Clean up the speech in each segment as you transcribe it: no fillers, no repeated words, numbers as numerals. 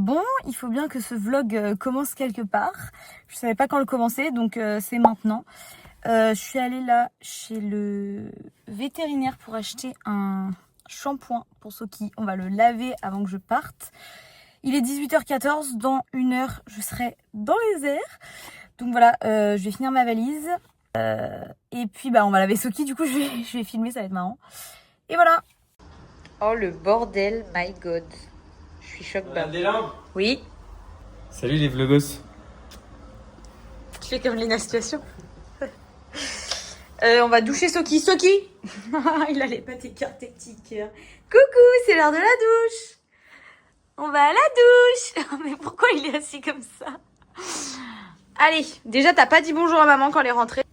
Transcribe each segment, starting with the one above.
Bon, il faut bien que ce vlog commence quelque part. Je savais pas quand le commencer, donc c'est maintenant. Je suis allée là chez le vétérinaire pour acheter un shampoing pour Soki. On va le laver avant que je parte. Il est 18h14, dans 1 heure je serai dans les airs. Donc voilà, je vais finir ma valise. Et puis bah on va laver Soki, du coup je vais filmer, ça va être marrant. Et voilà. Oh le bordel, my god. Je suis choc-bas. Oui. Salut les vlogos. Tu fais comme Lina Situation. On va doucher Soki. Soki. Il a les pattes écartées, petit cœur. Coucou, c'est l'heure de la douche. On va à la douche. Mais pourquoi il est assis comme ça? Allez, déjà t'as pas dit bonjour à maman quand elle est rentrée.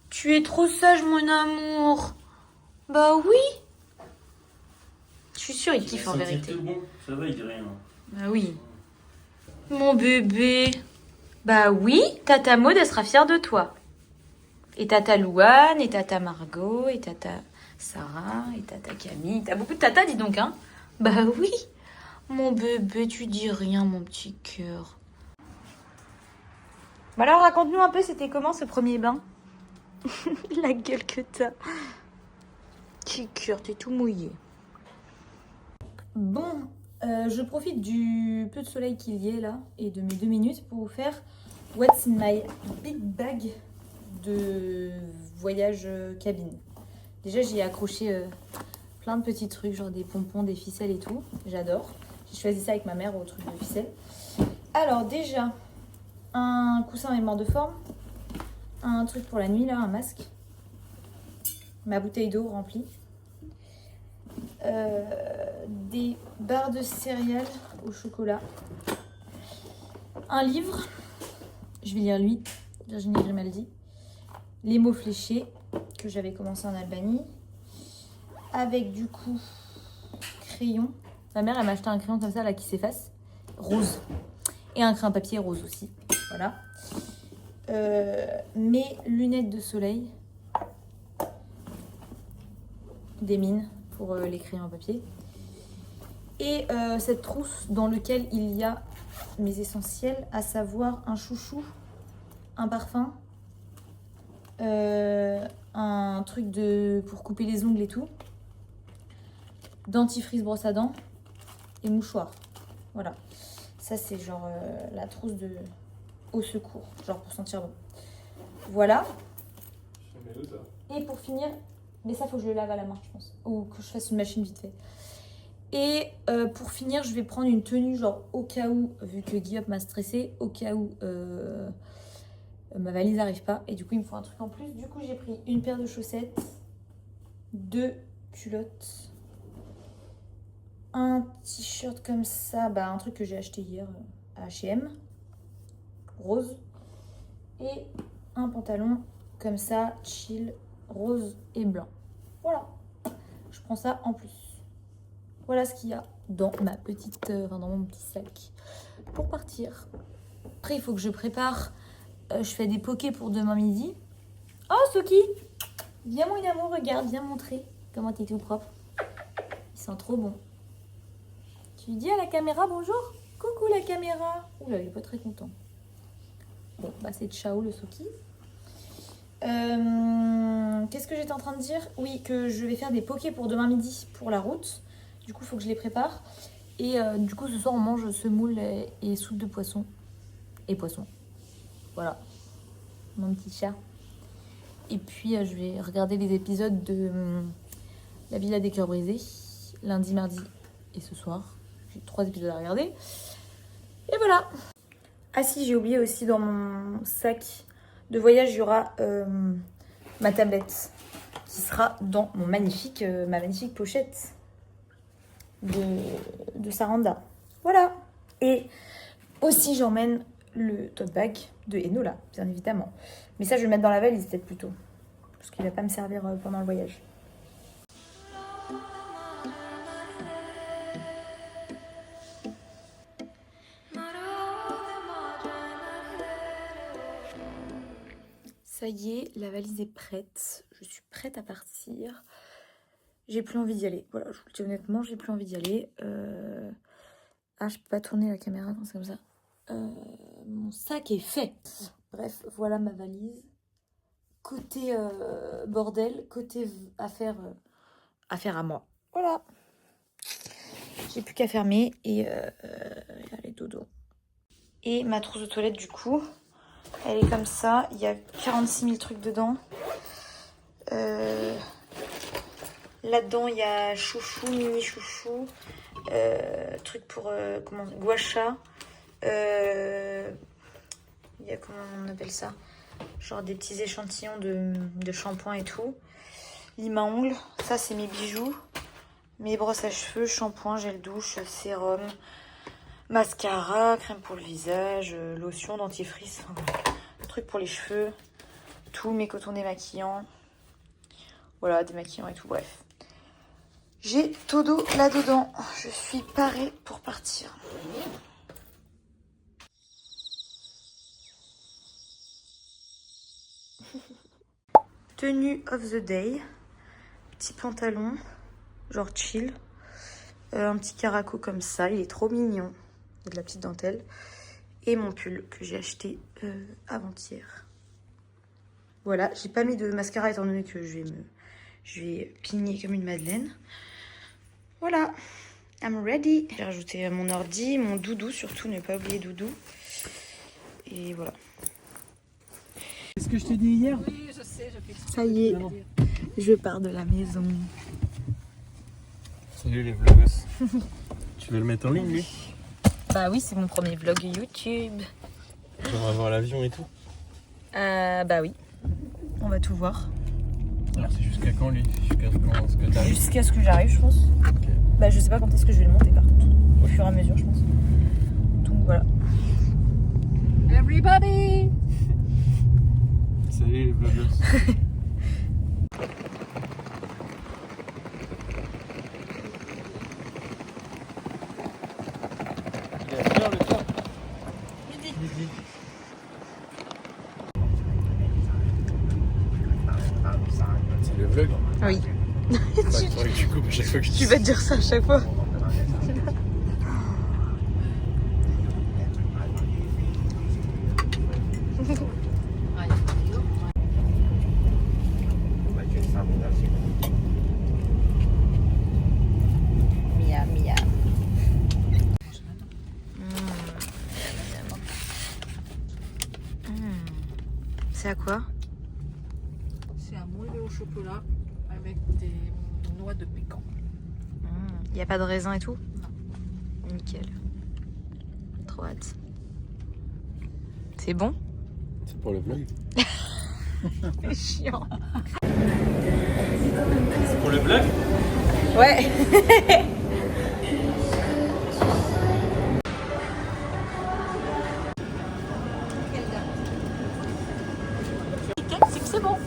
Tu es trop sage mon amour. Bah oui. Je suis sûre il kiffe en vérité. Bon, ça va, il dit rien. Bah oui. Mon bébé. Bah oui, Tata Maud, elle sera fière de toi. Et Tata Louane, et Tata Margot, et Tata Sarah, et Tata Camille. T'as beaucoup de Tata, dis donc, hein? Bah oui. Mon bébé, tu dis rien, mon petit cœur. Bah alors, raconte-nous un peu, c'était comment ce premier bain? La gueule que t'as. Petit cœur, t'es tout mouillé. Bon, je profite du peu de soleil qu'il y ait là, et de mes 2 minutes pour vous faire What's in my big bag de voyage cabine. Déjà j'y ai accroché plein de petits trucs, genre des pompons, des ficelles et tout. J'adore. J'ai choisi ça avec ma mère au truc de ficelle. Alors déjà, un coussin mémoire de forme, un truc pour la nuit là, un masque, ma bouteille d'eau remplie, des barres de céréales au chocolat, un livre, je vais lire lui, Virginie Grimaldi, les mots fléchés que j'avais commencé en Albanie, avec du coup crayon. Ma mère elle m'a acheté un crayon comme ça là qui s'efface, rose, et un crayon papier rose aussi. Voilà. Mes lunettes de soleil, des mines pour les crayons papier, et cette trousse dans laquelle il y a mes essentiels, à savoir un chouchou, un parfum, un truc pour couper les ongles et tout, dentifrice, brosse à dents et mouchoir. Voilà. Ça, c'est genre la trousse de au secours, genre pour sentir bon. Voilà. Et pour finir, mais ça, faut que je le lave à la main, je pense. Ou que je fasse une machine vite fait. Et pour finir, je vais prendre une tenue, genre au cas où, vu que Guillaume m'a stressé, au cas où ma valise n'arrive pas. Et du coup, il me faut un truc en plus. Du coup, j'ai pris une paire de chaussettes, 2 culottes, un t-shirt comme ça, bah, un truc que j'ai acheté hier à H&M, rose, et un pantalon comme ça, chill, rose et blanc. Voilà, je prends ça en plus. Voilà ce qu'il y a dans ma petite, dans mon petit sac pour partir. Après, il faut que je prépare. Je fais des pokés pour demain midi. Oh, Soki, viens mon amour, regarde, viens montrer comment t'es tout propre. Ils sont trop bons. Tu dis à la caméra bonjour. Coucou la caméra. Ouh là, il est pas très content. Bon, bah c'est ciao le Soki. Qu'est-ce que j'étais en train de dire? Oui, que je vais faire des pokés pour demain midi pour la route. Du coup, il faut que je les prépare. Et du coup, ce soir, on mange semoule et soupe de poisson. Et poisson. Voilà. Mon petit chat. Et puis, je vais regarder les épisodes de La Villa des Cœurs Brisés. Lundi, mardi et ce soir. J'ai 3 épisodes à regarder. Et voilà. Ah si, j'ai oublié aussi dans mon sac de voyage, il y aura ma tablette qui sera dans ma magnifique pochette de Saranda. Voilà. Et aussi, j'emmène le tote bag de Enola, bien évidemment. Mais ça, je vais le mettre dans la valise peut-être plutôt. Parce qu'il va pas me servir pendant le voyage. Ça y est, la valise est prête. Je suis prête à partir. J'ai plus envie d'y aller. Voilà, je vous le dis honnêtement, j'ai plus envie d'y aller. Ah, je peux pas tourner la caméra quand c'est comme ça. Mon sac est fait. Bref, voilà ma valise. Côté bordel, côté affaire à moi. Voilà. J'ai plus qu'à fermer et aller dodo. Et ma trousse de toilette du coup, elle est comme ça. Il y a 46 000 trucs dedans. Là-dedans, il y a chouchou, mini chouchou, truc pour gua sha. Il y a comment on appelle ça? Genre des petits échantillons de shampoing et tout. Lime à ongles, ça c'est mes bijoux. Mes brosses à cheveux, shampoing, gel douche, sérum, mascara, crème pour le visage, lotion, dentifrice, truc pour les cheveux, tous mes cotons démaquillants. Voilà, démaquillants et tout, bref. J'ai todo là-dedans. Je suis parée pour partir. Tenue of the day. Petit pantalon, genre chill. Un petit caraco comme ça, il est trop mignon. Il y a de la petite dentelle. Et mon pull que j'ai acheté avant-hier. Voilà, j'ai pas mis de mascara étant donné que je vais pigner comme une madeleine. Voilà, I'm ready. J'ai rajouté mon ordi, mon doudou, surtout ne pas oublier doudou. Et voilà. Qu'est-ce que je t'ai dit hier? Oui, je sais, je fais Ça y est, je pars de la maison. Salut les vloggos. Tu veux le mettre en ligne lui? Bah oui, c'est mon premier vlog YouTube. On va voir l'avion et tout. Bah oui, on va tout voir. Alors c'est jusqu'à quand lui? Jusqu'à quand ce que t'arrives? Jusqu'à ce que j'arrive, je pense. Ok. Bah je sais pas quand est-ce que je vais le monter par contre. Au fur et à mesure, je pense. Donc voilà. Everybody! Salut les vloggos. Il est à quelle heure le temps? Midi. C'est le vlog. Oui. Il faudrait que tu coupes à chaque fois que je dis Tu vas te dire ça à chaque fois. Miam, miam. C'est à quoi? C'est un moelleux au chocolat avec des noix de pécan. Il n'y a pas de raisin et tout? Non. Nickel. Trop hâte. C'est bon? C'est pour le vlog. C'est chiant. C'est pour le vlog? Ouais. C'est que c'est bon.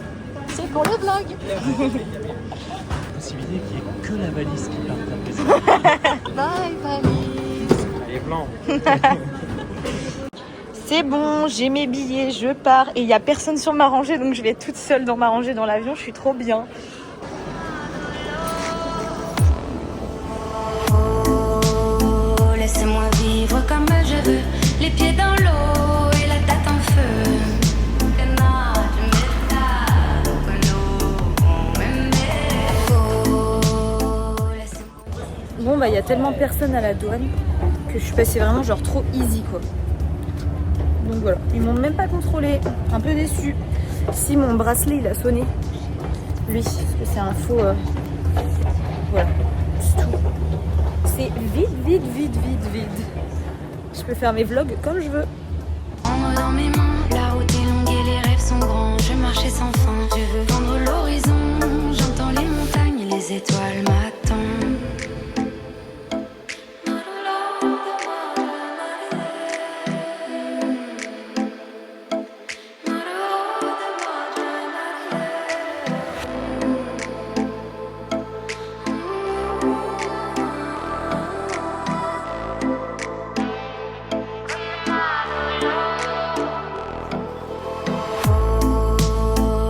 C'est pour le vlog. Possibilité qu'il n'y ait que la valise qui parte après ça. Bye, valise. Elle est blanc. C'est bon, j'ai mes billets, je pars. Et il n'y a personne sur ma rangée, donc je vais être toute seule dans ma rangée dans l'avion. Je suis trop bien. Oh, laissez-moi vivre comme je veux, les pieds dans l'eau et la tête en feu. Bon, bah il y a tellement personne à la douane que je suis passée vraiment genre trop easy quoi. Donc voilà, ils m'ont même pas contrôlé. Un peu déçue. Si mon bracelet il a sonné, lui, parce que c'est un faux. Voilà, c'est tout. C'est vide. Je peux faire mes vlogs comme je veux. Prendre dans mes mains, la route est longue et les rêves sont grands. Je marchais sans fin, je veux vendre l'horizon. J'entends les montagnes et les étoiles m'attendent.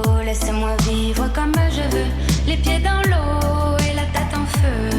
Oh, laissez-moi vivre comme je veux, les pieds dans l'eau et la tête en feu.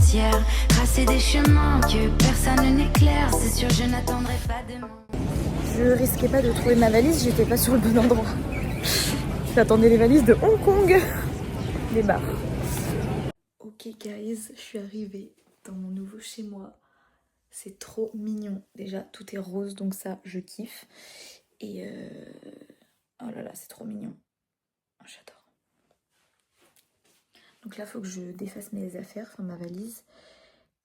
poussière. Tracer des chemins que personne n'éclaire. C'est sûr, je n'attendrai pas demain. Je risquais pas de trouver ma valise, j'étais pas sur le bon endroit. J'attendais les valises de Hong Kong. Les bars. Ok guys, je suis arrivée dans mon nouveau chez moi. C'est trop mignon. Déjà, tout est rose, donc ça, je kiffe. Et oh là là, c'est trop mignon. J'adore. Donc là, il faut que je défasse mes affaires, enfin ma valise.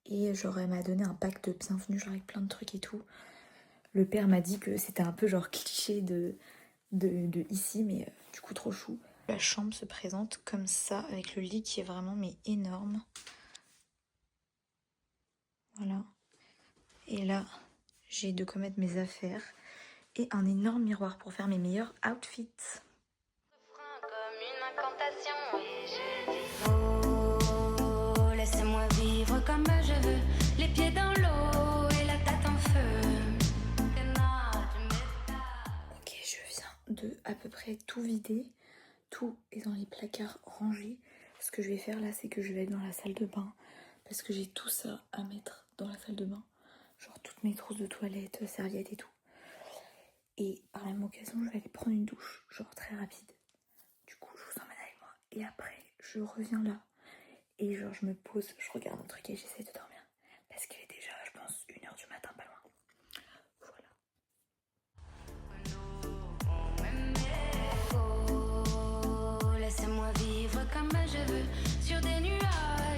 Et genre, elle m'a donné un pack de bienvenue, genre avec plein de trucs et tout. Le père m'a dit que c'était un peu genre cliché de ici, mais du coup trop chou. La chambre se présente comme ça, avec le lit qui est vraiment mais énorme. Voilà. Et là, j'ai de quoi mettre mes affaires. Et un énorme miroir pour faire mes meilleurs outfits. Comme une incantation, et je dis oh, laissez-moi vivre comme je veux. Les pieds dans l'eau et la tête en feu. Ok, je viens de à peu près tout vider. Tout est dans les placards rangés. Ce que je vais faire là, c'est que je vais aller dans la salle de bain. Parce que j'ai tout ça à mettre dans la salle de bain. Genre toutes mes trousses de toilette, serviettes et tout. Et par la même occasion, je vais aller prendre une douche, genre très rapide. Du coup, je vous emmène avec moi. Et après, je reviens là. Et genre, je me pose, je regarde un truc et j'essaie de dormir. Parce qu'il est déjà, je pense, 1h du matin, pas loin. Voilà. Oh, laissez-moi vivre comme je veux. Sur des nuages